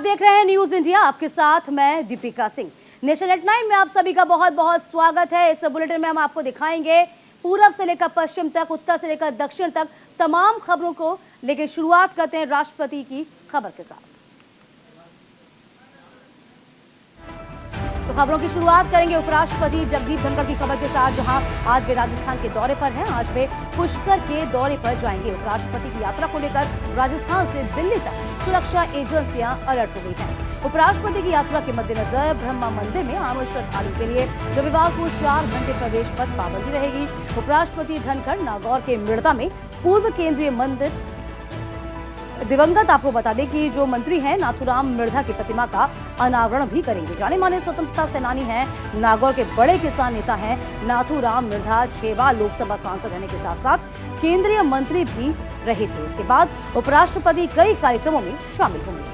देख रहे हैं न्यूज इंडिया, आपके साथ मैं दीपिका सिंह। नेशन@9 में आप सभी का बहुत बहुत स्वागत है। इस बुलेटिन में हम आपको दिखाएंगे पूरब से लेकर पश्चिम तक, उत्तर से लेकर दक्षिण तक तमाम खबरों को। लेकिन शुरुआत करते हैं राष्ट्रपति की खबर के साथ। तो खबरों की शुरुआत करेंगे उपराष्ट्रपति जगदीप धनखड़ की खबर के साथ, जहां आज वे राजस्थान के दौरे पर हैं। आज वे पुष्कर के दौरे पर जाएंगे। उपराष्ट्रपति की यात्रा को लेकर राजस्थान से दिल्ली तक सुरक्षा एजेंसियां अलर्ट हो गई हैं। उपराष्ट्रपति की यात्रा के मद्देनजर ब्रह्मा मंदिर में आम श्रद्धालुओं के लिए रविवार को 4 घंटे प्रवेश पर पाबंदी रहेगी। उपराष्ट्रपति धनखड़ नागौर के मिर्दा में पूर्व केंद्रीय मंत्री दिवंगत, आपको बता दें कि जो मंत्री हैं नाथूराम मिर्धा की प्रतिमा का अनावरण भी करेंगे। जाने माने स्वतंत्रता सेनानी हैं, नागौर के बड़े किसान नेता हैं नाथूराम मिर्धा। 6 बार लोकसभा सांसद रहने के साथ साथ केंद्रीय मंत्री भी रहे थे। इसके बाद उपराष्ट्रपति कई कार्यक्रमों में शामिल होंगे।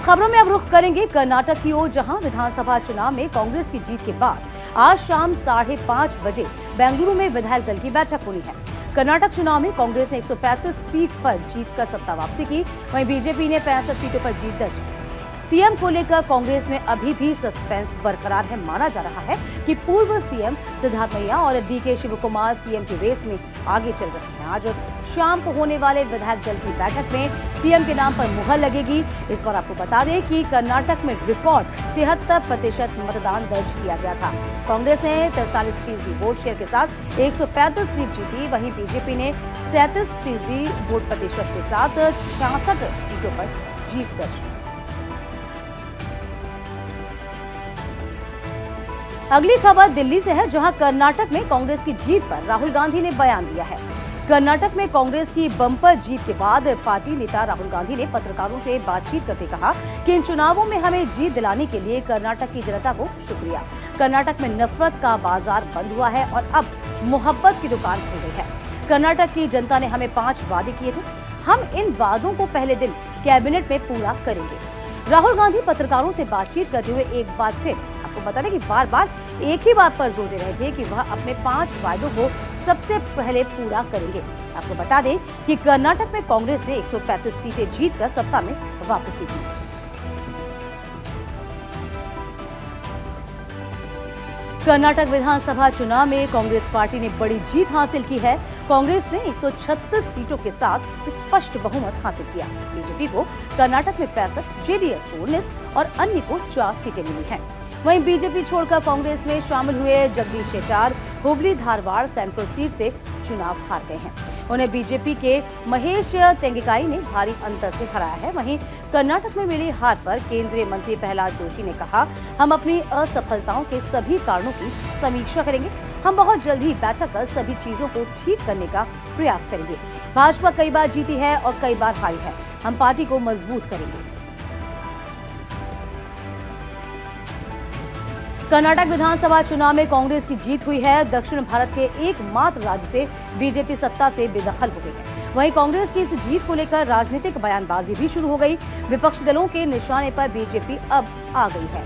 खबरों में अब रुख करेंगे कर्नाटक की ओर, जहां विधानसभा चुनाव में कांग्रेस की जीत के बाद आज शाम 5:30 बजे बेंगलुरु में विधायक दल की बैठक होनी है। कर्नाटक चुनाव में कांग्रेस ने 135 सीट पर जीत कर सत्ता वापसी की, वहीं बीजेपी ने 65 सीटों पर जीत दर्ज की। सीएम को लेकर कांग्रेस में अभी भी सस्पेंस बरकरार है। माना जा रहा है कि पूर्व सीएम सिद्धारमैया और डीके शिवकुमार सीएम के रेस में आगे चल रहे हैं। आज शाम को होने वाले विधायक दल की बैठक में सीएम के नाम पर मुहर लगेगी। इस पर आपको बता दें कि कर्नाटक में रिकॉर्ड 73% मतदान दर्ज किया गया था। कांग्रेस ने 43% वोट शेयर के साथ 135 सीट जीती, वहीं बीजेपी ने 37% वोट प्रतिशत के साथ 66 सीटों पर जीत दर्ज की। अगली खबर दिल्ली से है, जहां कर्नाटक में कांग्रेस की जीत पर राहुल गांधी ने बयान दिया है। कर्नाटक में कांग्रेस की बम्पर जीत के बाद पार्टी नेता राहुल गांधी ने पत्रकारों से बातचीत करते कहा कि इन चुनावों में हमें जीत दिलाने के लिए कर्नाटक की जनता को शुक्रिया। कर्नाटक में नफरत का बाजार बंद हुआ है और अब मोहब्बत की दुकान खुल गई है। कर्नाटक की जनता ने हमें 5 वादे किए थे, हम इन वादों को पहले दिन कैबिनेट में पूरा करेंगे। राहुल गांधी पत्रकारों से बातचीत करते हुए एक बार फिर आपको बता दें कि बार बार एक ही बात पर जोर दे रहे थे कि वह अपने 5 वायदों को सबसे पहले पूरा करेंगे। आपको बता दें कि कर्नाटक में कांग्रेस ने 135 सीटें जीतकर सत्ता में वापसी की। कर्नाटक विधानसभा चुनाव में कांग्रेस पार्टी ने बड़ी जीत हासिल की है। कांग्रेस ने 136 सीटों के साथ स्पष्ट बहुमत हासिल किया। बीजेपी को कर्नाटक में 65, जेडीएस को 19 और अन्य को 4 सीटें मिली हैं। वहीं बीजेपी छोड़कर कांग्रेस में शामिल हुए जगदीश शेट्टार हुबली धारवाड़ सेंट्रल सीट से चुनाव हार गए हैं। उन्हें बीजेपी के महेश तेंगिकाई ने भारी अंतर से हराया है। वहीं कर्नाटक में मिली हार पर केंद्रीय मंत्री प्रहलाद जोशी ने कहा, हम अपनी असफलताओं के सभी कारणों की समीक्षा करेंगे। हम बहुत जल्द ही बैठक कर सभी चीजों को ठीक करने का प्रयास करेंगे। भाजपा कई बार जीती है और कई बार हारी है, हम पार्टी को मजबूत करेंगे। कर्नाटक विधानसभा चुनाव में कांग्रेस की जीत हुई है। दक्षिण भारत के एकमात्र राज्य से बीजेपी सत्ता से बेदखल हो गई है। वहीं कांग्रेस की इस जीत को लेकर राजनीतिक बयानबाजी भी शुरू हो गई। विपक्षी दलों के निशाने पर बीजेपी अब आ गई है।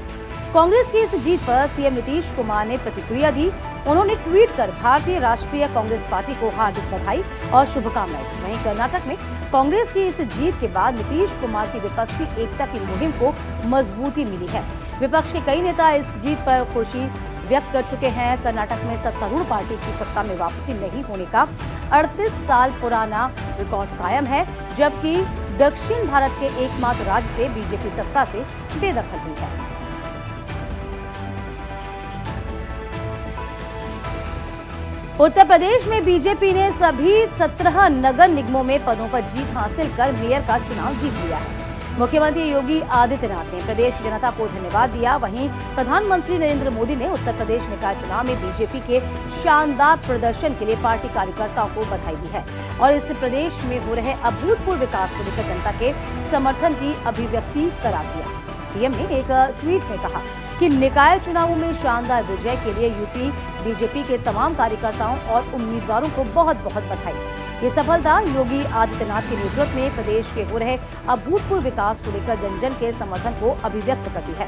कांग्रेस की इस जीत पर सीएम नीतीश कुमार ने प्रतिक्रिया दी। उन्होंने ट्वीट कर भारतीय राष्ट्रीय कांग्रेस पार्टी को हार्दिक बधाई और शुभकामनाएं दी। वहीं कर्नाटक में कांग्रेस की इस जीत के बाद नीतीश कुमार की विपक्षी एकता की मुहिम को मजबूती मिली है। विपक्ष के कई नेता इस जीत पर खुशी व्यक्त कर चुके हैं। कर्नाटक में सत्तारूढ़ पार्टी की सत्ता में वापसी नहीं होने का 38 साल पुराना रिकॉर्ड कायम है, जबकि दक्षिण भारत के एकमात्र राज्य से बीजेपी सत्ता से बेदखल हुई है। उत्तर प्रदेश में बीजेपी ने सभी 17 नगर निगमों में पदों पर जीत हासिल कर मेयर का चुनाव जीत लिया है। मुख्यमंत्री योगी आदित्यनाथ ने प्रदेश की जनता को धन्यवाद दिया। वहीं प्रधानमंत्री नरेंद्र मोदी ने उत्तर प्रदेश निकाय चुनाव में बीजेपी के शानदार प्रदर्शन के लिए पार्टी कार्यकर्ताओं को बधाई दी है और इस प्रदेश में हो रहे अभूतपूर्व विकास को लेकर जनता के समर्थन की अभिव्यक्ति करार दिया। पीएम ने एक ट्वीट में कहा कि निकाय चुनावों में शानदार विजय के लिए यूपी बीजेपी के तमाम कार्यकर्ताओं और उम्मीदवारों को बहुत बहुत बधाई। ये सफलता योगी आदित्यनाथ के नेतृत्व में प्रदेश के हो रहे अभूतपूर्व विकास को लेकर जन जन के समर्थन को अभिव्यक्त करती है।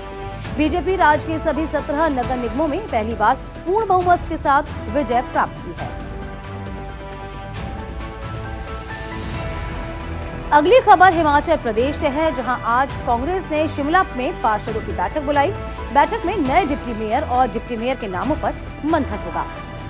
बीजेपी राज्य के सभी 17 नगर निगमों में पहली बार पूर्ण बहुमत के साथ विजय प्राप्त की है। अगली खबर हिमाचल प्रदेश से है, जहां आज कांग्रेस ने शिमला में पार्षदों की बैठक बुलाई। बैठक में नए डिप्टी मेयर और डिप्टी मेयर के नामों पर मंथन होगा।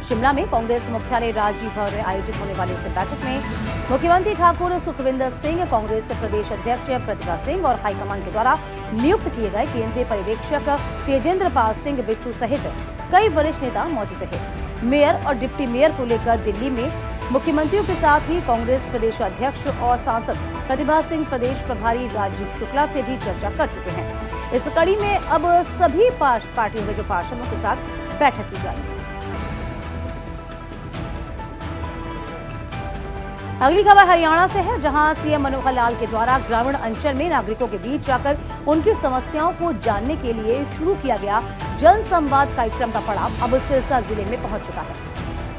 शिमला में कांग्रेस मुख्यालय राजीव भवन में आयोजित होने वाली इस बैठक में मुख्यमंत्री ठाकुर सुखविंदर सिंह, कांग्रेस प्रदेश अध्यक्ष प्रतिभा सिंह और हाईकमान के द्वारा नियुक्त किए गए केंद्रीय पर्यवेक्षक तेजेंद्र पाल सिंह बिट्टू सहित कई वरिष्ठ नेता मौजूद रहे। मेयर और डिप्टी मेयर को लेकर दिल्ली में मुख्यमंत्रियों के साथ ही कांग्रेस प्रदेश अध्यक्ष और सांसद प्रतिभा सिंह प्रदेश प्रभारी राजीव शुक्ला से भी चर्चा कर चुके हैं। इस कड़ी में अब सभी पार्टियों के जो पार्षदों के साथ बैठक की जाएगी। अगली खबर हरियाणा से है, जहां सीएम मनोहर लाल के द्वारा ग्रामीण अंचल में नागरिकों के बीच जाकर उनकी समस्याओं को जानने के लिए शुरू किया गया जन संवाद कार्यक्रम का पड़ाव अब सिरसा जिले में पहुंच चुका है।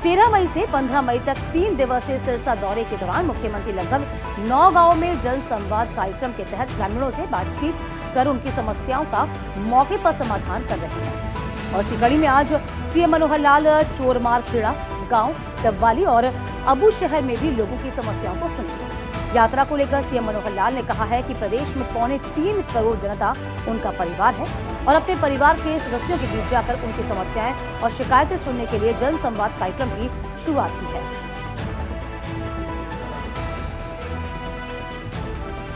13 मई से 15 मई तक 3 दिवसीय सिरसा दौरे के दौरान मुख्यमंत्री लगभग 9 गांवों में जन संवाद कार्यक्रम के तहत ग्रामीणों से बातचीत कर उनकी समस्याओं का मौके पर समाधान कर रहे हैं। और इसी कड़ी में आज सीएम मनोहर लाल चोरमार खेड़ा गांव डब्बाली और अबू शहर में भी लोगों की समस्याओं को सुनी। यात्रा को लेकर सीएम मनोहर लाल ने कहा है कि प्रदेश में 3.25 करोड़ जनता उनका परिवार है और अपने परिवार के सदस्यों के बीच जाकर उनकी समस्याएं और शिकायतें सुनने के लिए जन संवाद कार्यक्रम की शुरुआत की है।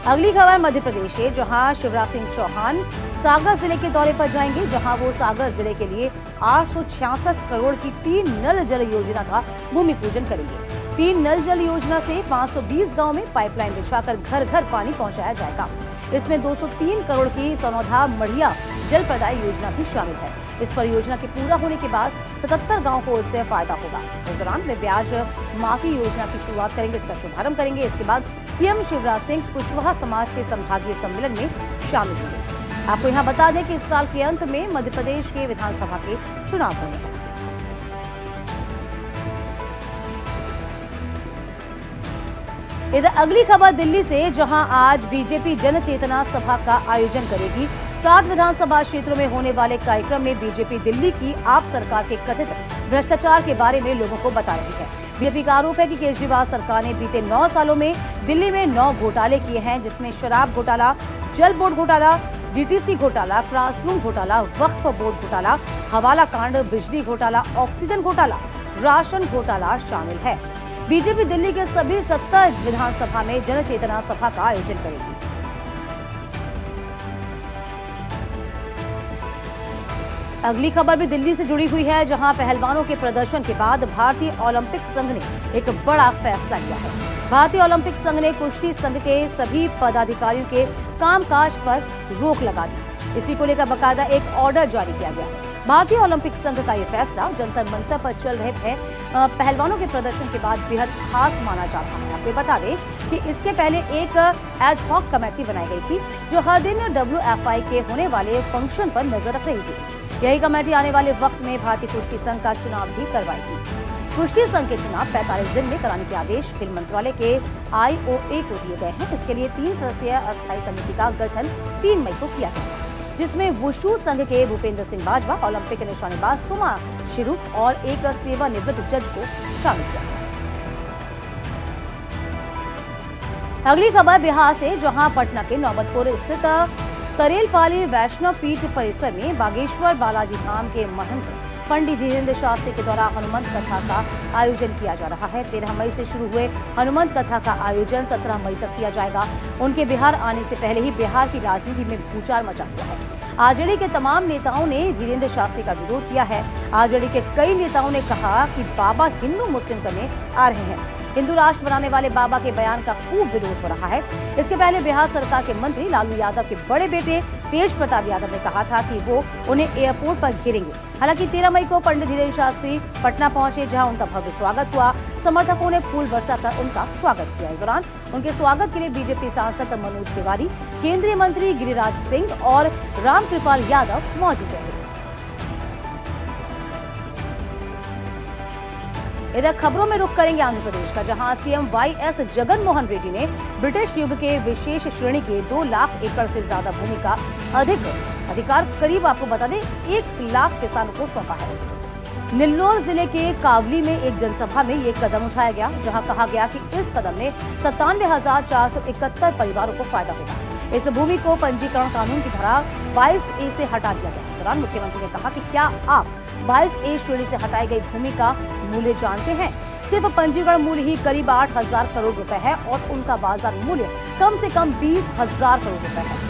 अगली खबर मध्य प्रदेश है, जहां शिवराज सिंह चौहान सागर जिले के दौरे पर जाएंगे, जहां वो सागर जिले के लिए 866 करोड़ की 3 नल जल योजना का भूमि पूजन करेंगे। 3 नल जल योजना से 520 गांव में पाइपलाइन बिछाकर घर घर पानी पहुंचाया जाएगा। इसमें 203 करोड़ की सनौधा मढ़िया जल प्रदाय योजना भी शामिल है। इस परियोजना के पूरा होने के बाद 77 गांव को इससे फायदा होगा। इस दौरान वे ब्याज माफी योजना की शुरुआत करेंगे, इसका शुभारंभ करेंगे। इसके बाद सीएम शिवराज सिंह कुशवाहा समाज के संभागीय सम्मेलन में शामिल होंगे। आपको यहाँ बता दें कि इस साल के अंत में मध्य प्रदेश के विधानसभा के चुनाव होने हैं। इधर अगली खबर दिल्ली से, जहां आज बीजेपी जन चेतना सभा का आयोजन करेगी। 7 विधानसभा क्षेत्रों में होने वाले कार्यक्रम में बीजेपी दिल्ली की आप सरकार के कथित भ्रष्टाचार के बारे में लोगों को बता रही है। बीजेपी का आरोप है कि केजरीवाल सरकार ने बीते 9 सालों में दिल्ली में 9 घोटाले किए हैं, जिसमें शराब घोटाला, जल बोर्ड घोटाला, डीटीसी घोटाला, क्लासरूम घोटाला, वक्फ बोर्ड घोटाला, हवाला कांड, बिजली घोटाला, ऑक्सीजन घोटाला, राशन घोटाला शामिल है। बीजेपी दिल्ली के सभी 70 विधानसभा में जन चेतना सभा का आयोजन करेगी। अगली खबर भी दिल्ली से जुड़ी हुई है, जहां पहलवानों के प्रदर्शन के बाद भारतीय ओलंपिक संघ ने एक बड़ा फैसला लिया है। भारतीय ओलंपिक संघ ने कुश्ती संघ के सभी पदाधिकारियों के कामकाज पर रोक लगा दी। इसी को लेकर बाकायदा एक ऑर्डर जारी किया गया। भारतीय ओलंपिक संघ का यह फैसला जंतर मंतर पर चल रहे पहलवानों के प्रदर्शन के बाद बेहद खास माना जा रहा है। आपको बता दें कि इसके पहले एक एड हॉक कमेटी बनाई गई थी, जो हर दिन WFI के होने वाले फंक्शन पर नजर रख रही थी। यही कमेटी आने वाले वक्त में भारतीय कुश्ती संघ का चुनाव भी करवाएगी। कुश्ती संघ के चुनाव 45 दिन में कराने के आदेश खेल मंत्रालय के IOA को दिए गए हैं। इसके लिए 3 सदस्यीय अस्थायी समिति का गठन 3 मई को किया गया, जिसमें वुशु संघ के भूपेंद्र सिंह बाजवा, ओलंपिक निशानेबाज सुमा शिरू और एक सेवानिवृत्त जज को शामिल किया। अगली खबर बिहार से, जहां पटना के नौबतपुर स्थित तरेलपाली वैष्णव पीठ परिसर में बागेश्वर बालाजी धाम के महंत पंडित धीरेन्द्र शास्त्री के द्वारा हनुमंत कथा का आयोजन किया जा रहा है। 13 मई से शुरू हुए हनुमंत कथा का आयोजन 17 मई तक किया जाएगा। उनके बिहार आने से पहले ही बिहार की राजनीति में भूचाल मचा हुआ है। आरजेडी के तमाम नेताओं ने धीरेन्द्र शास्त्री का विरोध किया है। आरजेडी के कई नेताओं ने कहा कि बाबा हिंदू मुस्लिम करने आ रहे हैं। हिंदू राष्ट्र बनाने वाले बाबा के बयान का खूब विरोध हो रहा है। इसके पहले बिहार सरकार के मंत्री लालू यादव के बड़े बेटे तेज प्रताप यादव ने कहा था कि वो उन्हें एयरपोर्ट पर घेरेंगे। हालांकि 13 मई को पंडित धीरेन्द्र शास्त्री पटना पहुंचे, जहां उनका भव्य स्वागत हुआ। समर्थकों ने फूल बरसाकर उनका स्वागत किया। इस दौरान उनके स्वागत के लिए बीजेपी सांसद मनोज तिवारी, केंद्रीय मंत्री गिरिराज सिंह और रामकृपाल यादव मौजूद रहे। इधर खबरों में रुख करेंगे आंध्र प्रदेश का, जहां सीएम YS जगन मोहन रेड्डी ने ब्रिटिश युग के विशेष श्रेणी के 2 लाख एकड़ से ज्यादा भूमि का अधिकार करीब आपको बता दें 1 लाख किसानों को सौंपा है। नेल्लौर जिले के कावली में एक जनसभा में ये कदम उठाया गया, जहां कहा गया कि इस कदम में 97,471 परिवारों को फायदा होगा। इस भूमि को पंजीकरण कानून की धारा 22A से हटा दिया गया। इस दौरान मुख्यमंत्री ने कहा कि क्या आप 22A श्रेणी से हटाई गई भूमि का मूल्य जानते हैं? सिर्फ पंजीकरण मूल्य ही करीब 8,000 करोड़ रुपए है और उनका बाजार मूल्य कम से कम 20,000 करोड़ रुपए है।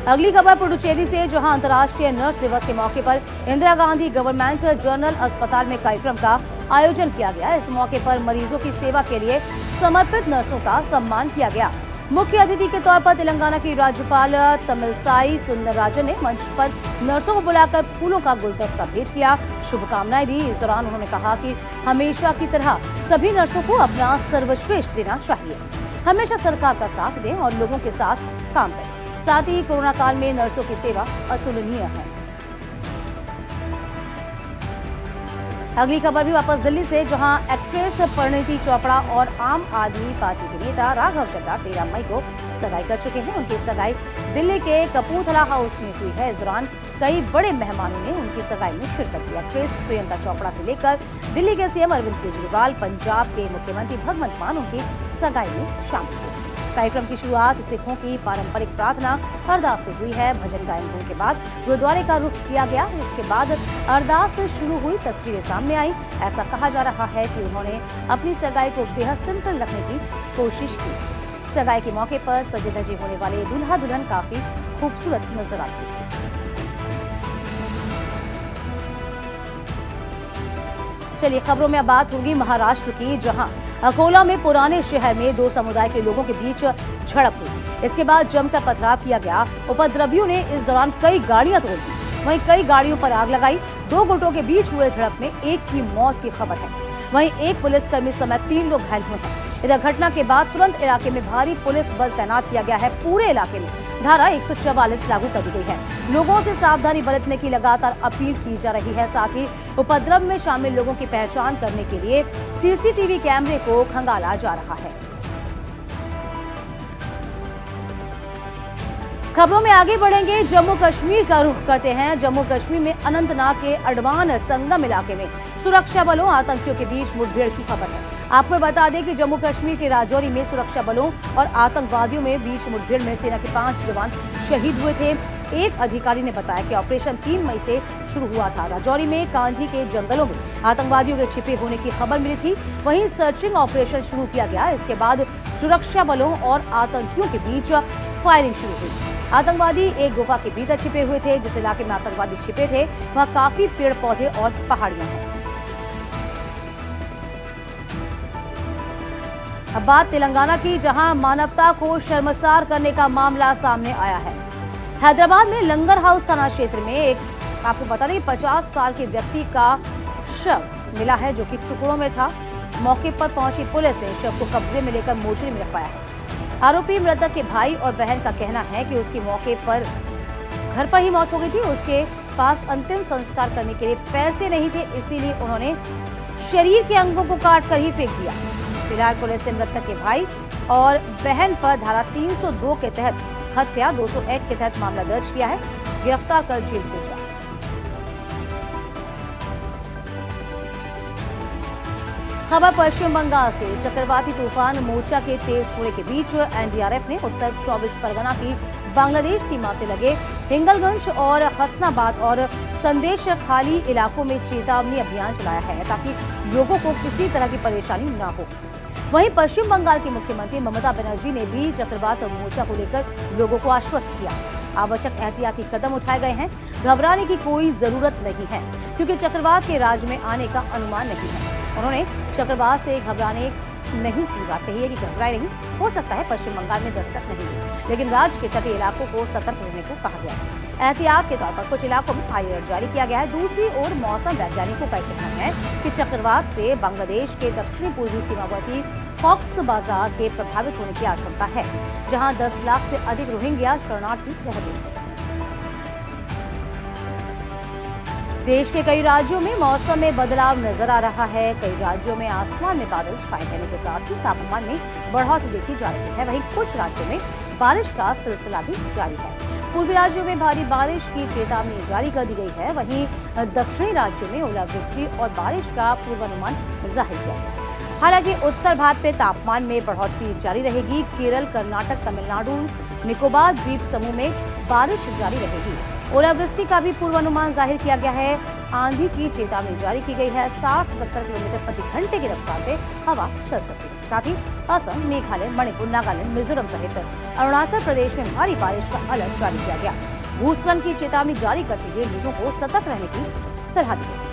अगली खबर पुडुचेरी से, जहां अंतर्राष्ट्रीय नर्स दिवस के मौके पर इंदिरा गांधी गवर्नमेंट जनरल अस्पताल में कार्यक्रम का आयोजन किया गया। इस मौके पर मरीजों की सेवा के लिए समर्पित नर्सों का सम्मान किया गया। मुख्य अतिथि के तौर पर तेलंगाना की राज्यपाल तमिलसाई सुंदरराजन ने मंच पर नर्सों को बुलाकर फूलों का गुलदस्ता भेंट किया, शुभकामनाएं दी। इस दौरान उन्होंने कहा कि हमेशा की तरह सभी नर्सों को अपना सर्वश्रेष्ठ देना चाहिए, हमेशा सरकार का साथ दें और लोगों के साथ काम करें। साथ ही कोरोना काल में नर्सों की सेवा अतुलनीय है। अगली खबर भी वापस दिल्ली से, जहां एक्ट्रेस परिणीति चोपड़ा और आम आदमी पार्टी के नेता राघव चड्ढा 13 मई को सगाई कर चुके हैं। उनकी सगाई दिल्ली के कपूरथला हाउस में हुई है। इस दौरान कई बड़े मेहमानों ने उनकी सगाई में शिरकत की। एक्ट्रेस प्रियंका चोपड़ा से लेकर दिल्ली के सीएम अरविंद केजरीवाल, पंजाब के मुख्यमंत्री भगवंत मान उनकी सगाई में शामिल हुए। कार्यक्रम की शुरुआत सिखों की पारंपरिक प्रार्थना अरदास से हुई है। भजन गायन होने के बाद गुरुद्वारे का रुख किया गया। इसके बाद अरदास से शुरू हुई तस्वीरें सामने आई। ऐसा कहा जा रहा है कि उन्होंने अपनी सगाई को बेहद सिंपल रखने की कोशिश की। सगाई के मौके पर सजे धजे होने वाले दूल्हा दुल्हन काफी खूबसूरत नजर आते हैं। चलिए खबरों में अब बात होगी महाराष्ट्र की, जहां अकोला में पुराने शहर में दो समुदाय के लोगों के बीच झड़प हुई। इसके बाद जमकर पथराव किया गया। उपद्रवियों ने इस दौरान कई गाड़ियां तोड़ दी, वहीं कई गाड़ियों पर आग लगाई। दो गुटों के बीच हुए झड़प में एक की मौत की खबर है, वहीं एक पुलिसकर्मी समेत 3 लोग घायल हुए हैं। इधर घटना के बाद तुरंत इलाके में भारी पुलिस बल तैनात किया गया है। पूरे इलाके में धारा 144 लागू कर दी गई है। लोगों से सावधानी बरतने की लगातार अपील की जा रही है। साथ ही उपद्रव में शामिल लोगों की पहचान करने के लिए सीसीटीवी कैमरे को खंगाला जा रहा है। खबरों में आगे बढ़ेंगे, जम्मू कश्मीर का रुख करते हैं। जम्मू कश्मीर में अनंतनाग के अडवान संगम इलाके में सुरक्षा बलों आतंकियों के बीच मुठभेड़ की खबर है। आपको बता दें कि जम्मू कश्मीर के राजौरी में सुरक्षा बलों और आतंकवादियों में बीच मुठभेड़ में सेना के 5 जवान शहीद हुए थे। एक अधिकारी ने बताया कि ऑपरेशन 3 मई से शुरू हुआ था। राजौरी में कांजी के जंगलों में आतंकवादियों के छिपे होने की खबर मिली थी, वहीं सर्चिंग ऑपरेशन शुरू किया गया। इसके बाद सुरक्षा बलों और आतंकियों के बीच फायरिंग शुरू हुई। आतंकवादी एक गुफा के भीतर छिपे हुए थे। जिस इलाके में आतंकवादी छिपे थे वहां काफी पेड़ पौधे और पहाड़ियां हैं। अब बात तेलंगाना की, जहां मानवता को शर्मसार करने का मामला सामने आया है। हैदराबाद में लंगर हाउस थाना क्षेत्र में एक, आपको बता दें, 50 साल के व्यक्ति का शव मिला है, जो कि टुकड़ों में था। मौके पर पहुंची पुलिस ने शव को कब्जे में लेकर मोर्चरी में रखवाया है। आरोपी मृतक के भाई और बहन का कहना है कि उसकी मौके पर घर पर ही मौत हो गई थी। उसके पास अंतिम संस्कार करने के लिए पैसे नहीं थे, इसीलिए उन्होंने शरीर के अंगों को काट कर ही फेंक दिया। फिलहाल पुलिस ने मृतक के भाई और बहन पर धारा 302 के तहत हत्या, 201 के तहत मामला दर्ज किया है। गिरफ्तार कर जेल भेजा। खबर पश्चिम बंगाल से, चक्रवाती तूफान मोचा के तेज होने के बीच एनडीआरएफ ने उत्तर 24 परगना की बांग्लादेश सीमा से लगे हिंगलगंज और हसनाबाद और संदेश खाली इलाकों में चेतावनी अभियान चलाया है, ताकि लोगों को किसी तरह की परेशानी न हो। वहीं पश्चिम बंगाल की मुख्यमंत्री ममता बनर्जी ने भी चक्रवात मोचा को लेकर लोगों को आश्वस्त किया। आवश्यक एहतियाती कदम उठाए गए हैं। घबराने की कोई जरूरत नहीं है, क्योंकि चक्रवात के राज्य में आने का अनुमान नहीं है। उन्होंने चक्रवात से घबराने नहीं की बात कही है कि घबराए नहीं, हो सकता है पश्चिम बंगाल में दस्तक नहीं है, लेकिन राज्य के तटीय इलाकों को सतर्क रहने को कहा गया है। एहतियात के तौर पर कुछ इलाकों में हाई अलर्ट जारी किया गया है। दूसरी ओर मौसम वैज्ञानिकों का कहना है कि चक्रवात से बांग्लादेश के दक्षिणी पूर्वी सीमावर्ती कॉक्स बाजार के प्रभावित होने की आशंका है, जहां 10 लाख से अधिक रोहिंग्या शरणार्थी रहते हैं। देश के कई राज्यों में मौसम में बदलाव नजर आ रहा है। कई राज्यों में आसमान में बादल छाए रहने के साथ ही तापमान में बढ़ोतरी देखी जा रही है। वहीं कुछ राज्यों में बारिश का सिलसिला भी जारी है। पूर्वी राज्यों में भारी बारिश की चेतावनी जारी कर दी गई है। वहीं दक्षिणी राज्यों में ओलावृष्टि और बारिश का पूर्वानुमान जाहिर किया गया है। हालांकि उत्तर भारत में तापमान में बढ़ोतरी जारी रहेगी। केरल, कर्नाटक, तमिलनाडु, निकोबार द्वीप समूह में बारिश जारी रहेगी। ओलावृष्टि का भी पूर्वानुमान जाहिर किया गया है। आंधी की चेतावनी जारी की गई है। 60 से 70 किलोमीटर प्रति घंटे की रफ्तार से हवा चल सकती है। साथ ही असम, मेघालय, मणिपुर, नागालैंड, मिजोरम सहित अरुणाचल प्रदेश में भारी बारिश का अलर्ट जारी किया गया। भूस्खलन की चेतावनी जारी करते हुए लोगों को सतर्क रहने की सलाह दी गई।